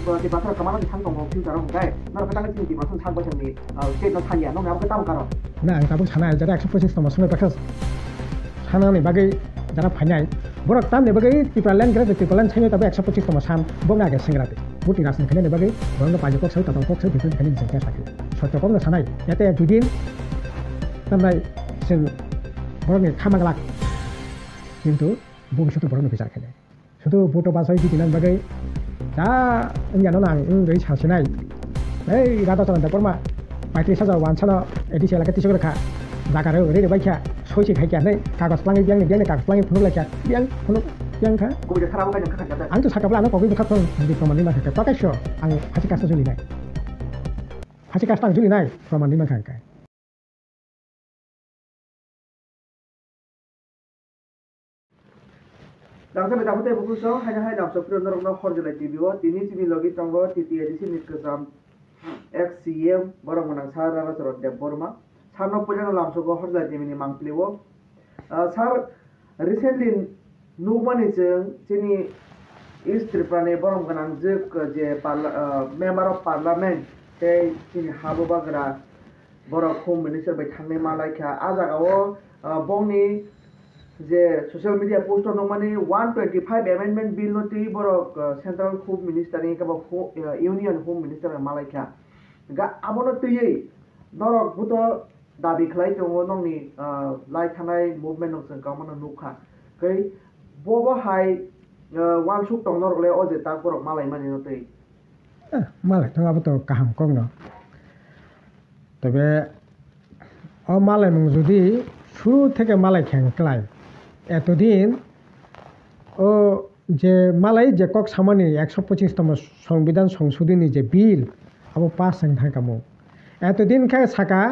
tiba kemana di sang tonggo fiu jarang kai nara petang itu tiba sun sang bacang ni state no thanya no ngapa tahu karo না ang tabuk sana jara 125 tong sungai bakas sana ni bagai jara phanyai borok tam ni bagai tipalan kra tipalan chhayo tabe 125 tong sam bongna ge singrate buti rasin khane ni bagai borok pajo kok sai tatong kok sai bisu khane jengka sakhe soto kom na sanai yate dudin tamai sen borok ni khamagalak কিন্তু ভবিষ্যতে বড় বিচার খেলে শুধু ভোটো pass হয়ে দিলাম বাকি दा enggak nonang dari sasinai rata talan dapat pakai saja wansana edisi lagi tisu mereka zakar ini baiknya soci kayak ni kagus pelangi biang kagus pelangi penuh lagi biang kan kau bisa kerap kan yang kakak jatuh antu sakap pelan kau bisa pun di pemandu macam pakai show ang hasil kasus juli nai hasil kasus juli nai pemandu macam kan Langsung kita putih buku so hanya hai dalam sopir orang orang hor jelek TV wo tini sini logi tanggo titi edisi nih kesam XCM borang menang sara serot dep borma sarno punya langsung go hor jelek TV ini mangpli wo sar recently nubani jeng sini istri prane borang menang juk je member of parliament teh sini habu bagra borang home minister bertanya malai kah aja kau bongni যে social media post মানে 125 amendment bill নতি বড় central home minister নি কাবা union home minister Malaika গা আমনো তুই নরক বুত দাবি খালাই দङ नंनि লাই थानाय মুভমেন্ট नंजों गामनो नुखा गै बबो हाय वान सुक दङ नरले अजे ता बरक मालाय माने नतै मालाय थाङाबो तो काहाम कम न तबे अ मालाय नों जुदि শুরু থেকে মালাই খেংক্লাই এতদিন ও যে মালাই যে কক সামানি 125তম সংবিধান সংশোধনী যে বিল আবো পাস হং থাকামো এতদিন খে সাকা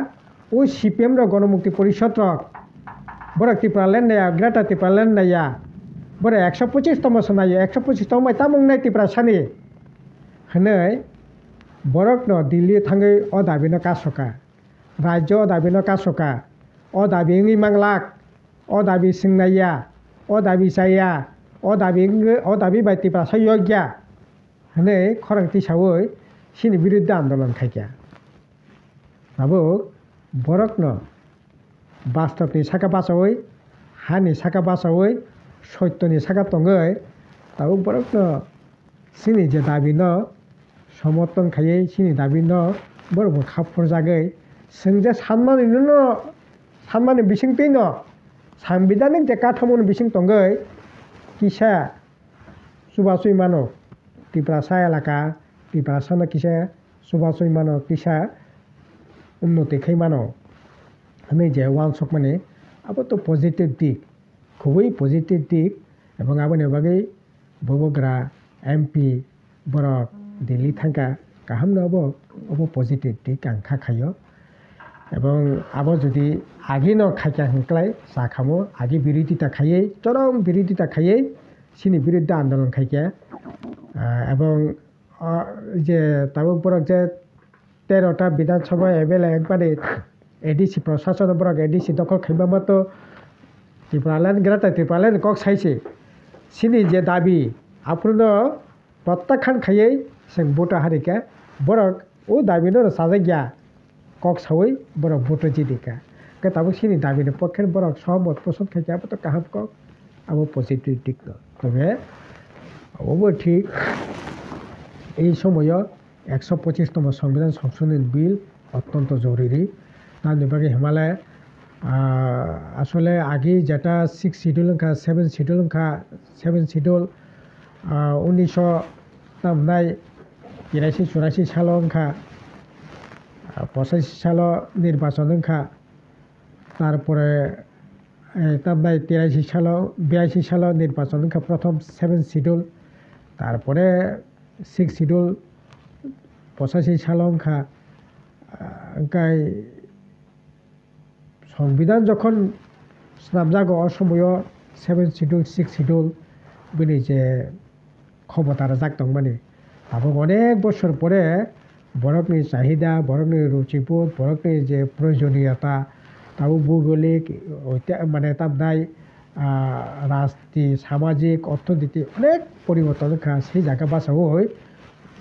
ও সিপিএম র গণমুক্তি পরিষদ রক বড় ত্রিপুরালেন নায়া গ্রেটার ত্রিপুরালেন নায়া বড় 125তম সনায় 125তম তামং নাই ত্রিপুরা সানি হनै বরক ন দিল্লি থাঙ্গै অ দাবিন কাসকা রাজ্য দাবিন কাসকা o dabi ngi manglak o dabi singnaya o dabi saya o dabi baiti pra sayogya hane khorang ti sawoi sini biruddhe andolon khaikya abo borokno bastopni saka basawoi hani saka basawoi soittoni saka tongoi tabo borokno sini je dabi no সমর্থন খাইয়ে sini dabi no borok khapur jagai singje sanmani no 산만의 미싱 빙어 상비단은 제 까타모는 미싱 동거이 기샤 수바수이마노 디프라사야라카 디프라사나 기샤 수바수이마노 기샤 উন্নতি খাইমানো আমি যে ওয়ানসক মানে আবার তো positive দিক খুবই পজিটিভ দিক এবং আবার বাকি ববগ্রা এমপি বরক দিল্লি থাকা কাহাম নব অব পজিটিভ দিক আংখা খাইয় এবং আবার যদি আগে ন খাইকা হাঁকলাই চা খামো আগে বিরোধিতা খাইয়ে চরম বিরোধিতা খাইয়ে সিনি বিরুদ্ধে আন্দোলন খাইকা এবং যে তাবো বরক যে 13টা বিধানসভা এবেলে একবারে এডিসি প্রশাসন বরক এডিসি দখল খাইবা মতো ত্রিপুরালেন গ্রেটার ত্রিপুরালেন কক সাইছে সিনি যে দাবি আপন প্রত্যাখ্যান খাইয়ে जों ভোট হারিকা বরক ও দাবি ন সাজাইয়া কক সাওই বরক ভোট জিদিকা তাবো সিনি দাবির পক্ষের বরক সহমত পোষণ খাইছে আবার তো কাহাম কক আবার পজিটিভ দিক তবে অবো ঠিক এই সময় 125তম সংবিধান সংশোধনী বিল অত্যন্ত জরুরি তার বিভাগে হিমালয় আসলে আগে যেটা 6 শিডিউল খা 7 শিডিউল খা 7 শিডিউল 1984 সাল খা 85 সাল নির্বাচন খা তারপরে তামনাই 83 সাল 82 সাল নির্বাচন খা প্রথম 7 শিডিউল তারপরে 6 শিডিউল 85 সাল খা গাই সংবিধান যখন স্নামজাগো অসময় 7 শিডিউল 6 শিডিউল বিনি যে ক্ষমতার জাগতং মানে আবার অনেক বছর পরে বরকনি চাহিদা বরকনি রুচিবোধ বরকনি যে প্রয়োজনীয়তা তাও ভৌগোলিক মানে তামনাই রাজনীতি সামাজিক অর্থনীতি অনেক পরিবর্তন খা সেই জায়গা বাঁচাও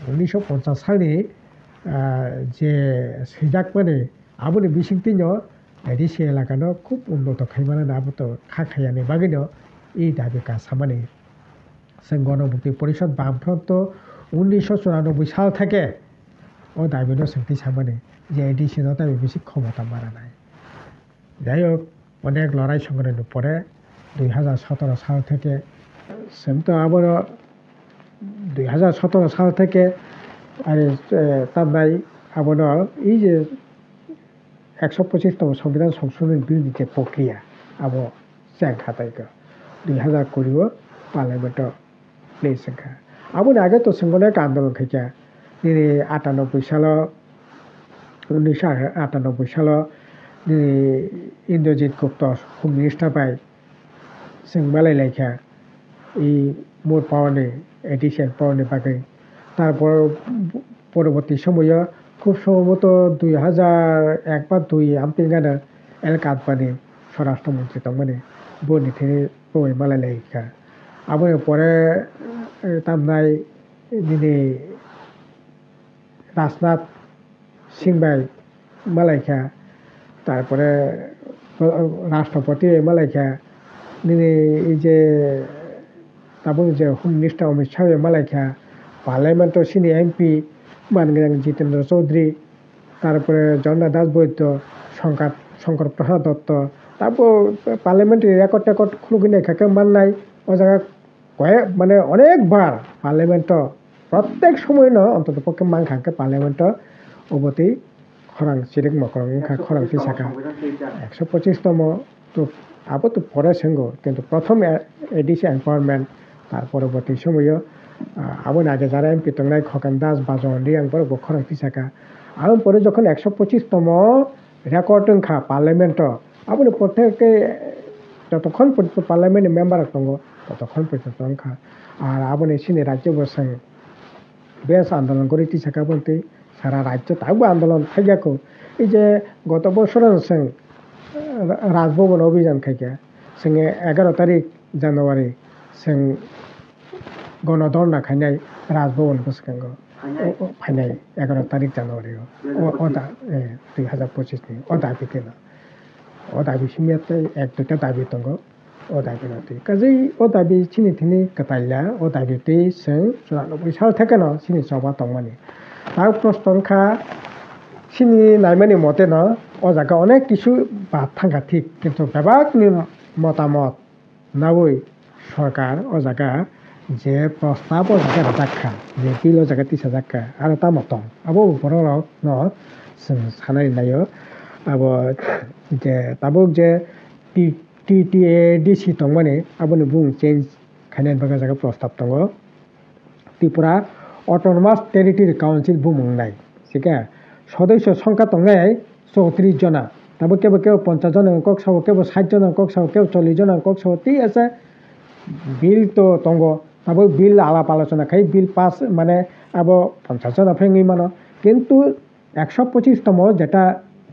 1950 सालनि जे सैजाक माने आबोनि बिसिंतिनो एडिसि एलाकानो खूब उन्নত खाइमाना आबोतो खाखायानि बागैनो এই দাবি কাছামানি जों गणमुक्ति परिषद बामफ्रोमथ 1994 साल থেকে ও দাবিনো सोंथि सामानि যে এডিসিনো দাবি বেশি ক্ষমতা মারা নাই যাই হোক অনেক লড়াই সংগ্রামের পরে 2017 সাল থেকে जोंथ' আবার 2017 সাল থেকে আর তারনাই আবার এই যে 125তম সংবিধান সংশোধন বিলनि যে প্রক্রিয়া আবো চ্যাং খাতাইকে 2020 পার্লামেন্ট প্লেস সংখ্যা আবুনি আগে তো সংগঠন আন্দোলন খাইকা দিনে 98 সাল 1998 সাল ইন্দ্রজিৎ গুপ্ত হোম মিনিস্টার পাই जों মালাই লাইখা এই মোট পাওয়ানি এডিশন পাওয়ানি বাকি তারপর পরবর্তী সময়ে খুব সম্ভবত 2001 বা 2 আমতিঙ্গানা এলকাতবানি স্বরাষ্ট্রমন্ত্রী তংমানে বনি থেকে বই মালাই লাইখা আবার পরে তামনাই দিনে রাজনাথ সিংবাই মালাইখা তারপরে রাষ্ট্রপতি মালাইখা দিনে এই যে তারপর যে হোম মিনিস্টার অমিত শাহ মালাইখা পার্লামেন্টের সিনি এমপি মানগাং জিতেন্দ্র চৌধুরী তারপরে জগন্নাথ দাস বৈদ্য শঙ্কর প্রসাদ দত্ত তারপর পার্লামেন্টের রেকর্ড টেকর্ড খুলুকিনে খাকে মাননাই ও জায়গা কয়েক মানে অনেকবার পার্লামেন্ট প্রত্যেক সময় ন অন্তত পক্ষে মান খাকে পার্লামেন্ট অবতি খরাং চিরিক মকরং খরাং পিসাকা 125তম তো আবো তো পরে সঙ্গ কিন্তু প্রথম এডিসি এম্পাওয়ারমেন্ট তার পরবর্তী সময় আবো আগে যারা এমপি তংনাই খকান দাস বাজন্ডি আংপর খরাং পিসাকা আর পরে যখন 125তম রেকর্ড খা পার্লামেন্ট আবো প্রত্যেকে যতক্ষণ পর্যন্ত পার্লামেন্টের মেম্বার দঙ্গ ততক্ষণ পর্যন্ত খা আর আবনে সিনে রাজ্য বসং বেশ আন্দোলন করে টিসাকা বলতে সারা রাজ্য তাও আন্দোলন থাইয়াকো এই যে গত বছর जों রাজভবন অভিযান খাইকা जों 11 তারিখ জানুয়ারি जों গণধর্ণা খাইনাই রাজভবন বসকাঙ্গ ফাইনাই 11 তারিখ জানুয়ারি ওটা 2025 নি ও দাবিতে না ও দাবি সিমিয়াতে এক দুটা দাবি দङ ও দাবি নাতে কাজে ও দাবি চিনি থিনি কাটাইলা ও দাবিতে जों 94 সাল থেকে না চিনি সভা দংমানি তার প্রশ্নখা চিনি নাইমানি মতে না ও জায়গা অনেক কিছু বাদ থাকা ঠিক কিন্তু বেবাকনি মতামত নাবই সরকার ও জায়গা যে প্রস্তাব ও জায়গা রাখা যে বিল ও জায়গা তিসা জায়গা আর তা মতন আবো বড় ন जों সানাই নাইও আবো যে তাবুক যে টিটিএডিসি দংমানি আবনি বুং চেঞ্জ খাইনাই বাগা জায়গা প্রস্তাব দङ ত্রিপুরা অটোনমাস টেরিটরি কাউন্সিল বুমংনাই ঠিক আছে সদস্য সংখ্যা দংনাই 34 জনা তারপর কেউ 50 জন অঙ্কক সহ কেউ 60 জন অঙ্কক সহ কেউ 40 জন অঙ্কক সহ ঠিক আছে বিল তো দङ তারপর বিল আলাপ আলোচনা খাই বিল পাস মানে আবো 50 জন ফেঙ্গি মানো কিন্তু 125তম যেটা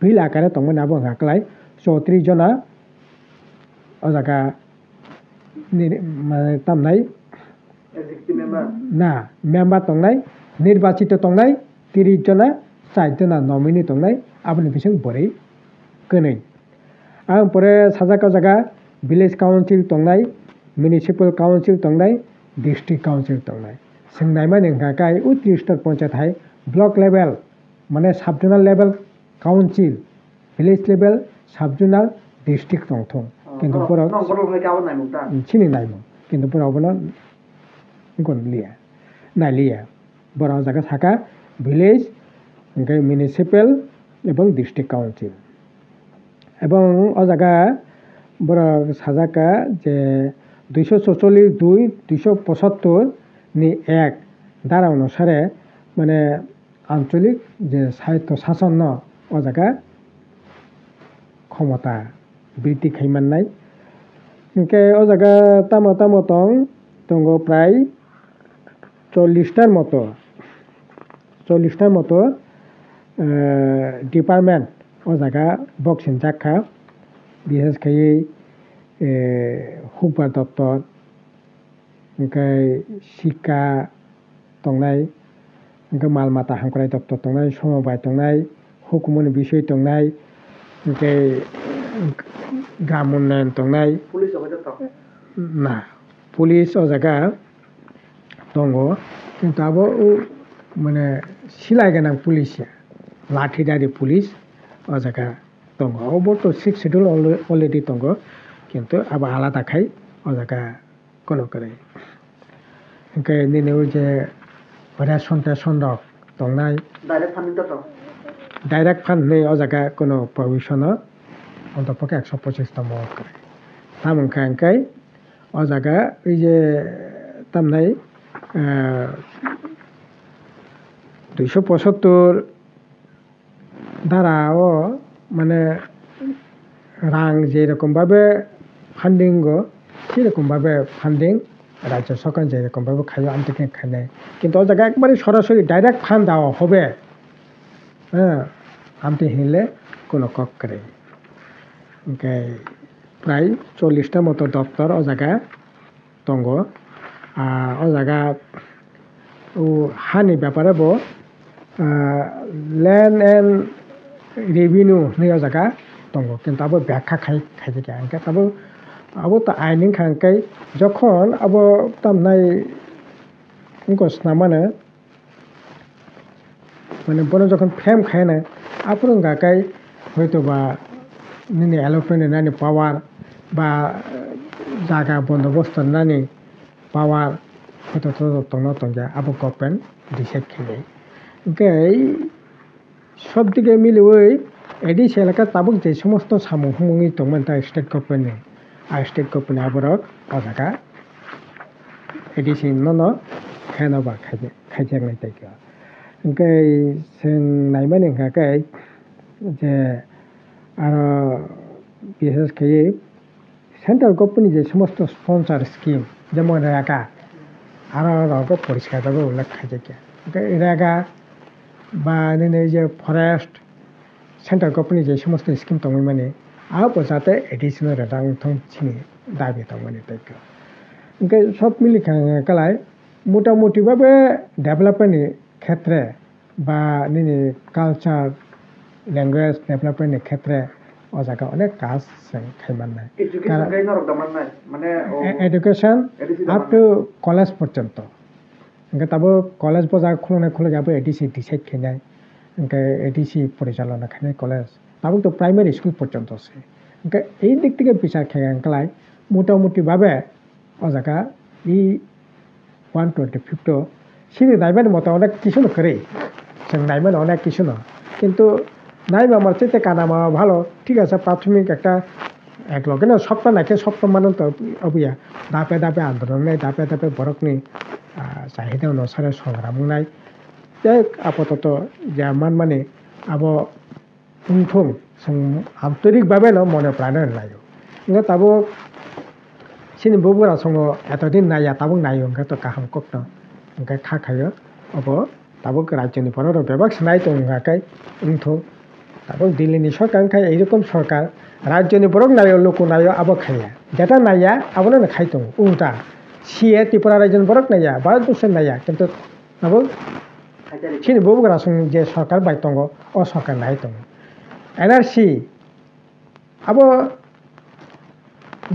বিল আকারে দङ মানে আবো হাকলাই 34 জনা ও জায়গা মানে তামনাই না মেম্বার দংনাই নির্বাচিত দংনাই 30 জনা 4 জনা নমিনি দংনাই আপনি বিসং বरै গनै আর পরে সাজাকা জায়গা ভিলেজ কাউন্সিল দংনাই মিউনিসিপাল কাউন্সিল दंनाय डिस्ट्रिक्ट काउंसिल दंनाय सोंनाय माने गाय उत्कृष्ट पंचायत हाय ब्लक लेवल माने सब zonal level council village level सब जोनाल डिस्ट्रिक्ट दंथों किन्तु बरो सिनि नायमो किन्तु बरो बनो गन लिया नालिया बरो जागा साका विलेज ओमफ्राय मिउनिसिपाल एवं डिस्ट्रिक्ट काउंसिल एवं ओ जागा बरो साजाका जे 246(2) 275 नि एक धारा अनुसारे माने आंचलिक जे साहित्य शासन न ओ जागा क्षमता बृद्धि खाइमाननाय ओमफ्राय ओ जागा तामो तामो दङ प्राय 40टार मतो डिपार्टमेंट ओ जागा बक्सिन जाखा बिहेसखायै हुकबार दप्तर ओमफ्राय शिक्षा दंनाय ओमफ्राय माल माथा हांख्राय दप्तर दंनाय समबाय दंनाय हुकुमनि बिसय दंनाय ओमफ्राय ग्राम उन्नयन दंनाय पुलिस हयতো तो ना पुलिस ओ जायगा दङ खिन्थु आबो माने सिलाय गोनां पुलिस लाठिदारि पुलिस ओ जायगा दङ अबोथ' 6 शिड्यूल अलरेडि दङ खिन्थु आबो आलादाखाय ओ जायगा कोनो करे ओमफ्राय निने जे रेशन टेशन दंनाय डाइरेक्ट फान्ड नै ओ जायगा कोनो प्रविशन অন্তপক্ষে 125 মত করে তামখানকাই ও জায়গা এই যে তামনাই 275 ধারাও মানে রাং যেরকম ভাবে ফান্ডিং সেরকম ভাবে ফান্ডিং রাজ্য সরকার যেরকম ভাবে খাইও আমতে খায় কিন্তু ও জায়গা একবারে সরাসরি ডাইরেক্ট ফান্ড দেওয়া হবে হ্যাঁ আমতে হিলে কোনো কক করে প্রায় 40টা মতো দপ্তর ও জায়গা দङ ও জায়গা ও হানি ব্যাপারে ল্যান্ড এন্ড রেভিনিউ नि ও জায়গা দङ কিন্তু আবো ব্যাখ্যা খাইতে আনকা তাবো আবো তো আইনিং খানকাই যখন আবো তামনাই ইনকস না মানে বনে যখন ফেম খায় না আপন গাকাই হয়তো বা নিনে এলোপেনে নানি পাওয়ার বা জায়গা বন্দোবস্ত নানি পাওয়ার হয়তো তঙ্গা আবো গভর্নমেন্ট ডিসাইড খেলে ওই সব দিকে মিলে ওই এডিস এলাকা তাবুক যে সমস্ত সামুং হুমুঙি দंमोन তা স্টেট গভর্নমেন্ট আবরক ও জায়গা এডিস ন খেনবা খাইজাংনাই তাইকা ओमफ्राय जों नायबाय नोंखाखै जे आरो বিশেষকৈ সেন্ট্রাল গভর্নমেন্ট যে সমস্ত স্পন্সর স্কিম যেমন রেগা আরো রকম পরিষ্কারভাবে উল্লেখ খাইছে রেগা বা যে ফরেস্ট সেন্ট্রাল গভর্নমেন্ট যে সমস্ত স্কিম দङ মানে আরো যাতে এডিশনাল রাং থংছিনি দাবি দङ মানে তাইকা ओमफ्राय সব মিলি খালায় মোটামুটিভাবে ডেভেলপমেন্টনি ক্ষেত্রে বা নিনি কালচার ল্যাঙ্গুয়েজ ডেভেলপমেন্টনি ক্ষেত্রে ও জায়গা অনেক কাজ খাইমান্নাই এডুকেশন আপ টু কলেজ পর্যন্ত ओमफ्राय তাবো কলেজ বাজার খুলে যাবো এডিসি ডিসাইড খেনাই ओमफ्राय এডিসি পরিচালনা খানাই কলেজ তাবো তো প্রাইমারি স্কুল পর্যন্ত আছে ओमफ्राय এই দিক থেকে বিচার খেলায় মোটামুটিভাবে ও জায়গা এই 125 সিনি নাইবেন মতো অনেক কিছু করে जों নাইবেন অনেক কিছু না কিন্তু নাইবা আমার চেয়ে কানামা ভালো ঠিক আছে প্রাথমিক একটা এক লগে না সপ্তাহ নাকি সপ্তাহ মানে তো অবিয়া দাপে দাপে আন্দোলন নাই দাপে দাপে বরকনি চাহিদা অনুসারে সংগ্রাম নাই আপাতত যেমন মানে আবো উনথুম जों আন্তরিকভাবে না মনে প্রাণে নাই তাবো সিনি বগুড়া সঙ্গে এতদিন নাইয়া তাবো নাই ওখানে তো কাহাম কপ্ন ओमफ्राय खाखायो अब তাবো রাজ্যনি পরের ব্যবস্থা নাই তো ওখানে উনথু তাবো দিল্লিনি সরকার এইরকম সরকার রাজ্যনি বরক নাই লোক নাই আবো খাইয়া যেটা নাইয়া আবনো না খাইতো উল্টা সিএ ত্রিপুরা রাজ্যনি বরক নাইয়া ভারতবর্ষের নাইয়া কিন্তু তাবো সিনি বগুড়া সঙ্গে যে সরকার বাই দङ ও সরকার নাই দङ এনআরসি আবো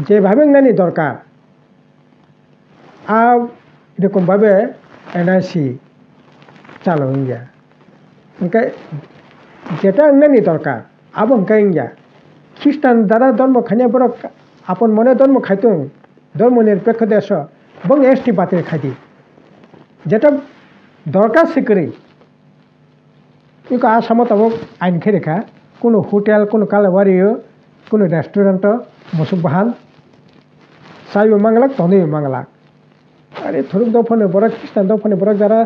যেভাবে নানি দরকার এরকমভাবে এনআরসি চালো ইন্ডিয়া ओमफ्राय যেটা নানি দরকার আবো ইন্ডিয়া খ্রিস্টান দ্বারা ধর্ম খাইয়া বড় আপন মনে ধর্ম খাইতো ধর্ম নিরপেক্ষ দেশ এবং এসটি বাতিল খাইতি যেটা দরকার সেকরে আসামত আবো আইন খেরেখা কোনো হোটেল কোনো কালাবাড়িও কোনো রেস্টুরেন্ট মসুক বাহান চাইও মাংলাক তনেও মাংলাক আরে ধরুক দফনে বড় খ্রিস্টান দফনে বড় যারা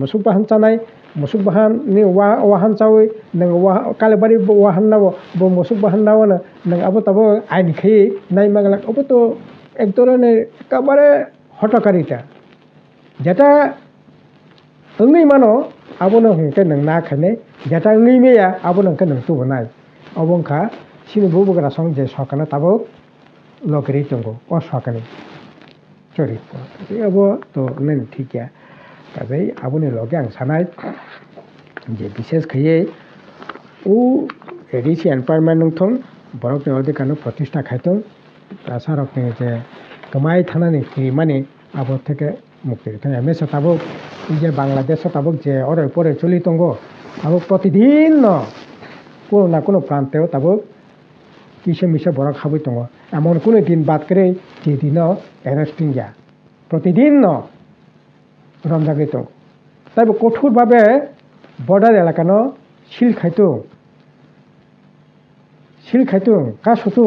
মসুক বাহান চানাই মসুক বাহান ni wahan cawi nang kalabari wahan nawo bo mosuk bahan nawo na nang abo tabo ain khei nai magalak abo to এক ধরনের একেবারে হটকারিতা যেটা ওই মানো আবনো হংকে নং না খানে যেটা ওই মেয়া আবনো হংকে নং তুবো নাই অবংখা সিনি বগুড়া সং যে সরকার তাবো লগরি দङ ও সরকারি চরিত্র अब তো নেন ঠিক কাজেই আবুনি লগে আং সানাই যে বিশেষ খাইয়ে ও এডিসি এনভায়রনমেন্ট নংথং বরক ni অধিকানো প্রতিষ্ঠা খাইতং তাছাড়া যে কমাই থানানি মানে আবর থেকে মুক্তি দিতেন এমএসএ তাবক এই যে বাংলাদেশ তাবক যে অরে পরে চলি তঙ্গ তাবক প্রতিদিন কোনো না কোনো প্রান্তেও তাবক কিসে মিশে বড় খাবই দङ এমন কোনো দিন বাদ করে যেদিনও অ্যারেস্টিং যা প্রতিদিন রমজাগৈ দङ তাই কঠোরভাবে বর্ডার এলাকানো সিল খাইতো কাসতো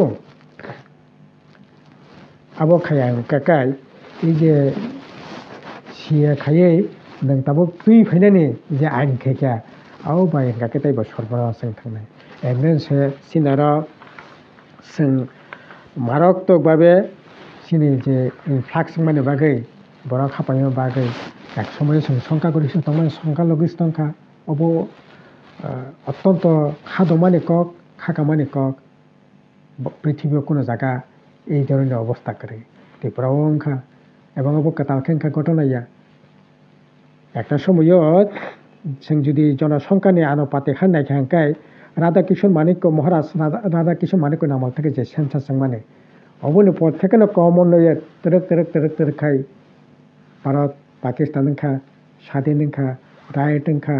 আবো খায়া কাকাই এই যে সিয়ে খাইয়ে नों ताबो तुई फैनानि जे आइन खायखा आव बाय गाके ताइबो सरबरा जों थांनाय एमन से सिनार जों मारात्मक भाबे सिनि जे फ्लाक्स माने बागै बरा खापायनो बागै एक समय जों शंका करिस तंमान शंका लगिस तंखा अबो अत्यंत खादमानि কক खाकामानि কক পৃথিবীর কোনো জায়গা এই ধরনের অবস্থা করে ত্রিপুরাও অংখা এবং অবো কাতালখেঙ্খা ঘটনাইয়া একটা সময়ত जों जुदि जनसंख्यानि आनुपाते खानाय खांखाय राधा किशोर मानिक्य महाराज राधा किशोर मानिक्य नामाव থেকে যে সেন্সাস जों माने অবনি পর থেকে না কমন লয়ে তেরক খাই ভারত পাকিস্তান খা স্বাধীন খা রাইট খা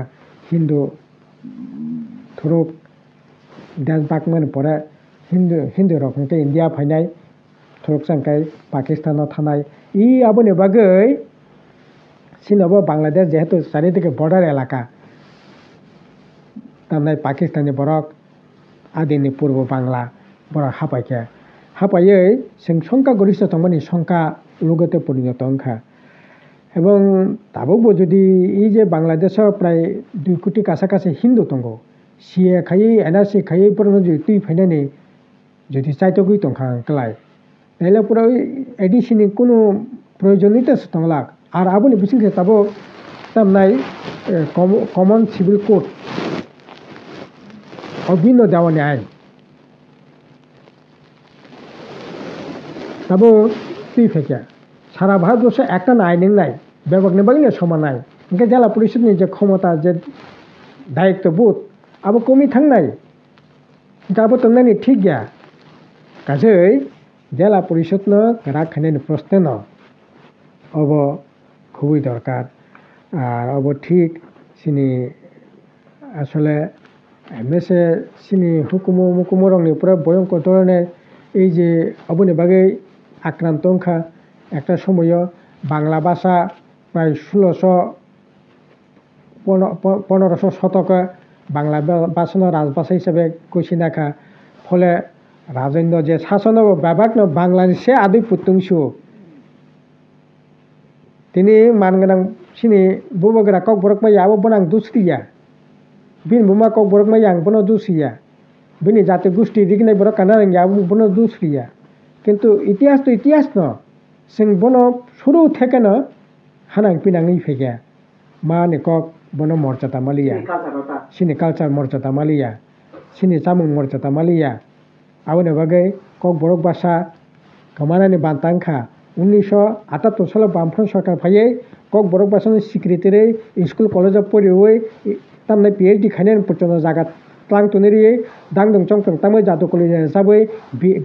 হিন্দু থরুক দেশ বাকমান পরে হিন্দু রকমকে ইন্ডিয়া ফাইনাই থরুক सांखाय পাকিস্তানাव थानाय ই আবনি বাগৈ সিনাবো বাংলাদেশ যেহেতু চারিদিকে বর্ডার এলাকা তারনাই পাকিস্তানি বরক আদিনি পূর্ব বাংলা বরক হাপাইयै जों শঙ্কা গরিষ্ঠ তংমানি শঙ্কা লোগতে পরিণত অংখা এবং তাবো যদি এই যে বাংলাদেশের প্রায় 2 কোটি কাছাকাছি হিন্দু দङ সিএ খাই এনআরসি খাই পরনো যদি তুই ফাইনানি যদি চাইতো গই তংখা ক্লাই তাইলে পুরো এডিশনি কোনো প্রয়োজনীয়তা তংলাক আর আবুনি বিসিংকে তাবো তামনাই কমন সিভিল কোড অভিন্ন দেওয়ানি আইন তাবো তুই ফেকা সারা ভারতবর্ষে একটা আইন নাই ব্যাপক নেবাগিনে সমান নাই ইনকে জেলা পরিষদনি যে ক্ষমতা যে দায়িত্ববোধ আবো কমি থাংনাই আবো তংনানি ঠিক গিয়া কাজै জেলা পরিষদনো রাখানানি প্রশ্ন অব খুবই দরকার আর অব ঠিক সিনি আসলে এমএসএ সিনি হুকুমো রংনি পুরো ভয়ঙ্কর ধরনের এই যে অবনি বাগै আক্রান্ত অংখা একটা সময় বাংলা ভাষা প্রায় 1500 শতকে বাংলা ভাষা রাজভাষা হিসেবে কইসিনাখা ফলে রাজন্য যে শাসন বিভাগ বাংলাদেশে আদি পুতুংসু তিনি মানগোনাं सिनि बुबोग्रा कक बरक माया आबो बनां दुसरिया बिन बुमा कक बरक माया आं बनो दुसरिया बिनि जाते गोष्ठी दिगनाय बरक कानां आबो बनो दुसरिया किन्तु इतिहास तो इतिहास न जों बनो शुरू থেকে न हानां पिनाङै फैगा माने कक बनो मर्यादा मालिया सिनि कालचार मर्यादा मालिया सिनि जामुं मर्यादा मालिया आबोनि बागै कक बरक भाषा कमानानि बान्तांखा 1978 সালে বামফ্রন্ট সরকার ফাইয়ে কক বরক ভাষাनि সিক্রেটারি স্কুল কলেজ পড়িয়ে তামনে পিএইচডি খাইনান পর্যন্ত জায়গা ক্লাং তুনেরিয়ে দাংদং চংতং তামে জাদু কলেজ যাबै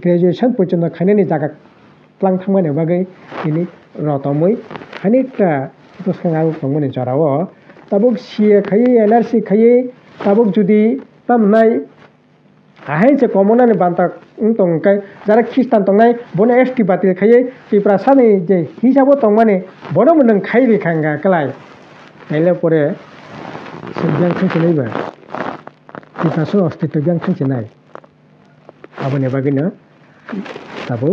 গ্রাজুয়েশন পর্যন্ত খাইনানি জায়গা ক্লাং থাंमाने बागै তিনি রতমই খানিকটা দসখাং তংমনি জরাও তাবক সিএ খাইয়ে এনআরসি খাইয়ে তাবক যদি তামনাই আহাই যে কমনানি বান্তা তংকাই যারা খ্রিস্টান তংনাই বনে এসটি বাতিল খাইয়ে ত্রিপুরা সানি যে হিসাবও তংমানে বড় মন খাইবে খাঙ্গা ক্লাই তাইলে পরে ব্যাংক থেকে নাইবা ত্রিপুরা অস্তিত্ব ব্যাংক থেকে নাই আবনে বাগিনা তাবো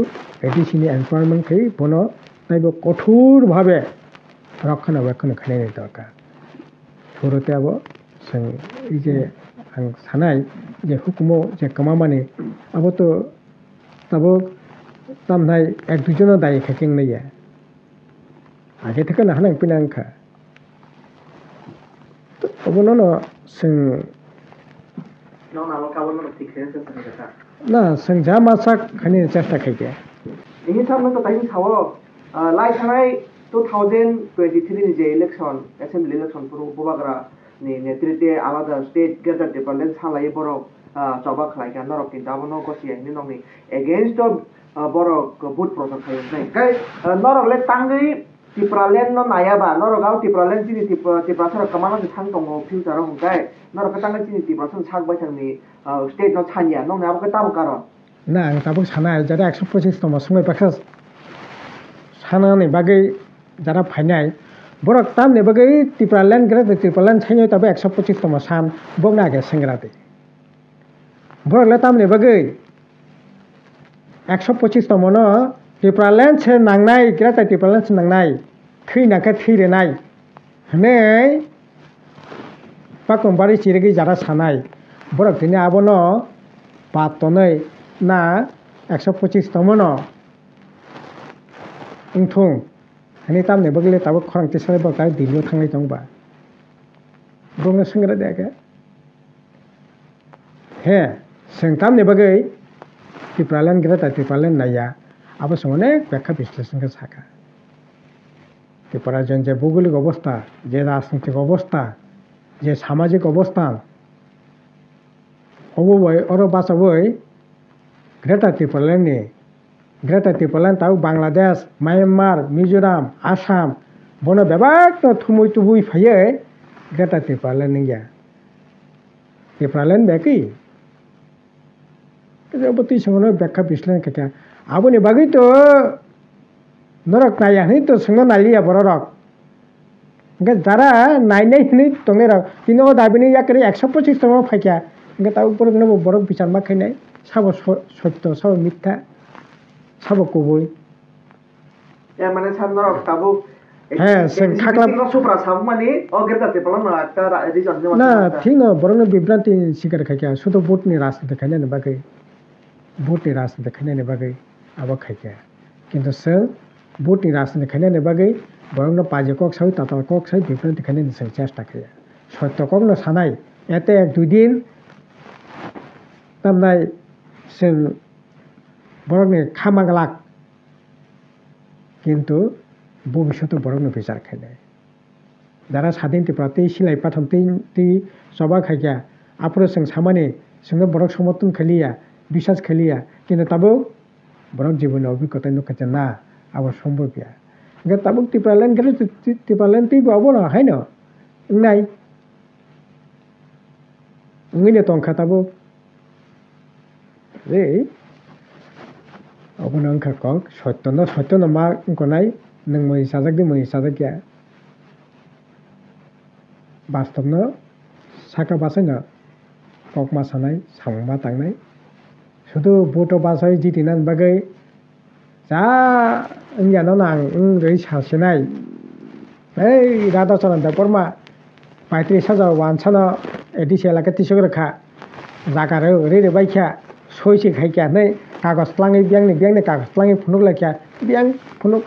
এডিসিনি এনভায়রনমেন্ট খাই বনো তাইবো কঠোরভাবে রক্ষণাবেক্ষণ খাইনানি দরকার শুরুতে আবো जों এই যে आं सानाय जे हुकुमो जे कमामानि आबो तो ताबो तामनाय एक दुजनो दाय खाकिं नैया आगे थेके नाहानां पिनांखा तो अबनो न जों ना जों जा मासा खानि चेष्टा खाइगे इनि सामने तो ताइनि सावो लाइ थानाय 2023 ni je election assembly election puru bubagra ni netrite alada state gather department salai borok choba khlai ka norok tin dabono gosi ni nongni against borok vote protest khai nai kai norok le tangi tipralen no nayaba norok au tipralen chini tiprasara kamana de thang tongo future hong kai norok ka tangi chini tiprasan sak bai thangni state no chania nong na ka tam karo না আং তাবো সানায় যারা 125 তম সময় পাখা সানানি বাগै যারা ফাইনাই বরক তামনি বাগै Tripuraland grey Tripuraland ছাইনো তাবো 125 তম সান বগনা গে সেংগ্রাতে বরকলে তামনি বাগै 125 তম ন ত্রিপুরাল্যান্ড সে নাংনাই গ্রে ত্রিপুরাল্যান্ড সে নাংনাই থैनाखै थैरेनाय हनै पाकमबारि चिरगै যারা সানাই বরক দিনে আবনো পাতनै না 125 তম ন उंथुं हनै तामने बगले ताबो खरंति सरे बका दिलियो थांनाय दंबा बुंनो संग्रा देखे हे जों तामने बगै ত্রিপুরাল্যান্ড ग्रेटा ত্রিপুরাল্যান্ड नाया आबो संगने व्याख्या বিশ্লেষণ के साखा ত্রিপুরা জন যে ভৌগোলিক অবস্থা যে রাজনৈতিক অবস্থা যে সামাজিক অবস্থান অববয় অর বাসাবই গ্রেটা ত্রিপুরাল্যান্ড তাও বাংলাদেশ মায়ানমার মিজোরাম আসাম বনো বেবাক থুमुई तुबुई फायो ग्रेटा ত্রিপুরাল্যান্ড निया ত্রিপুরাল্যান্ড बेकी बती संगनो व्याख्या বিশ্লেষণ के आबोनि बागै तो नरक नाया हनै तो संग नालिया बररक इनके जारा नायनाय हनै तंगे रक तिनो दाबिनि याकरे 125 तम फाइका इनके ता ऊपर न बरक बिचार मा खैनाय साबो सत्य साबो मिथ्या साबो कबुई ए माने सानरक ताबो হ্যাঁ সেন খাকলা সুপ্রা সাব মানে অগ্রতাতে পড়ল না একটা রিজন না ঠিক না বরং বিভ্রান্তি শিকার খাইকা শুধু ভোটনি রাজনীতি খাইনানে বাগै ভোটনি রাজনীতি খাইনানে বাগै আবা খাইকা কিন্তু जों भोटनि राजनीति खायनायनि बागै बरंनो पाजे कक साइ ताताल कक साइ बिभ्रान्ति खायनायनि जों चेष्टा खाया सत्य ककनो सानाय एते एक दुइ दिन तामनाय जों बरंनि खामागलाक কিন্তু ভবিষ্যতে বরংনো বিচার খায়নাय যারা স্বাধীনতি প্রাপ্তি সিলাই পাঠামতি সবা খাইয়া আপরে जों सामानि जोंनो बरक समर्थन खालिया বিশ্বাস खालिया কিন্তু তাবো बरक জীবনের অভিজ্ঞতা নকতে না আবার সম্ভব গিয়া গা তাবুক ত্রিপুরাল্যান্ড তুই বাবো না হয় না নাই উঙ্গিনে তংখা তাবুক রে অবনা অংখা কক সত্য না মা গনাই নং মই সাজাক গিয়া বাস্তব ন সাকা বাসাই না কক মা সানাই সামা তাंनाय শুধু ভোট বাসাই জিতিনাन বাগै जा इंजानो नां रै सासेनाय ओइ राधा चरन्दा बर्मा 35,000 वानसानो एडिसेलाके तिसगरखा जागारो ओरै बायखा सयसे खायखा नै कागज लाङै बियांनि कागज लाङै फुनुक लायखा बियां फुनुक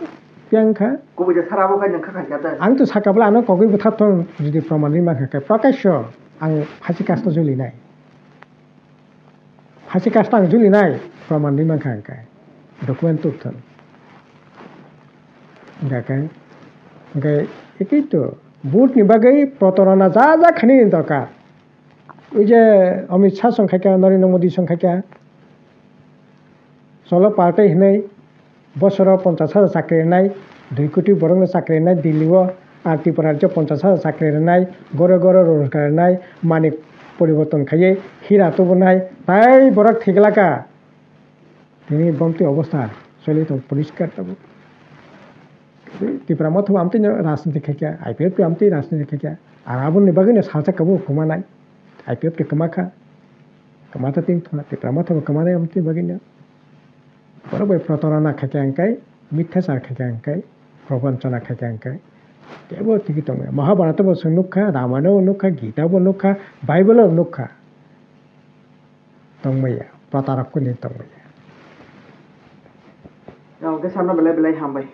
बियांखा गुबुजे साराबो खाय नों खाखायखादो आं तो साकाब्ला आनो कगै बुथारथों जुदि प्रमाणनि माखाखै प्रकाश्य आं फासि कास्ट जुलिनाय फासि कास्ट आं जुलिनाय प्रमाणनि माखाखै डकुमेन्ट तुथन गाकाय ओमफ्राय एकेइथ' भोटनि बागै प्रतारना जा खानिनि दरकार ओइ जे अमित शाह संखायखा नरेन्द्र मोदी संखायखा सल पार्टी हनै बছराव 50,000 চাকরি होनाय 2 কোটি बरंनो চাকরি होनाय दिल्लीआव आर त्रिपुरा 50,000 চাকরি होनाय गरे रोजगार होनाय मानिक परिवर्तन खायै हिरा तुबनाय ताई बरक थेगलाका তিনি বমতি অবস্থা চলিত পরিষ্কার তাবো ত্রিপুরা মতো আমতি রাজনীতি খাইকা আইপিএফ আমতি রাজনীতি খাইকা আর আবুনি বাগैनो सालसा कबो खुमानाय आईपीएफ के कमाखा कमाता तिं थना त्रिपुरा मतो कमानाय আমতি बागैनो बरबै प्रतारना खाइका अंकाय मिथ्याचार खाइका अंकाय प्रबंचना खाइका अंकाय तेबो थिकि दङ महाभारतबो जों नुखा रामायणबो नुखा गीताबो नुखा बाइबेलबो नुखा दंमैया प्रतारकनि दंमैया Yang ke sana belai-belai hambai.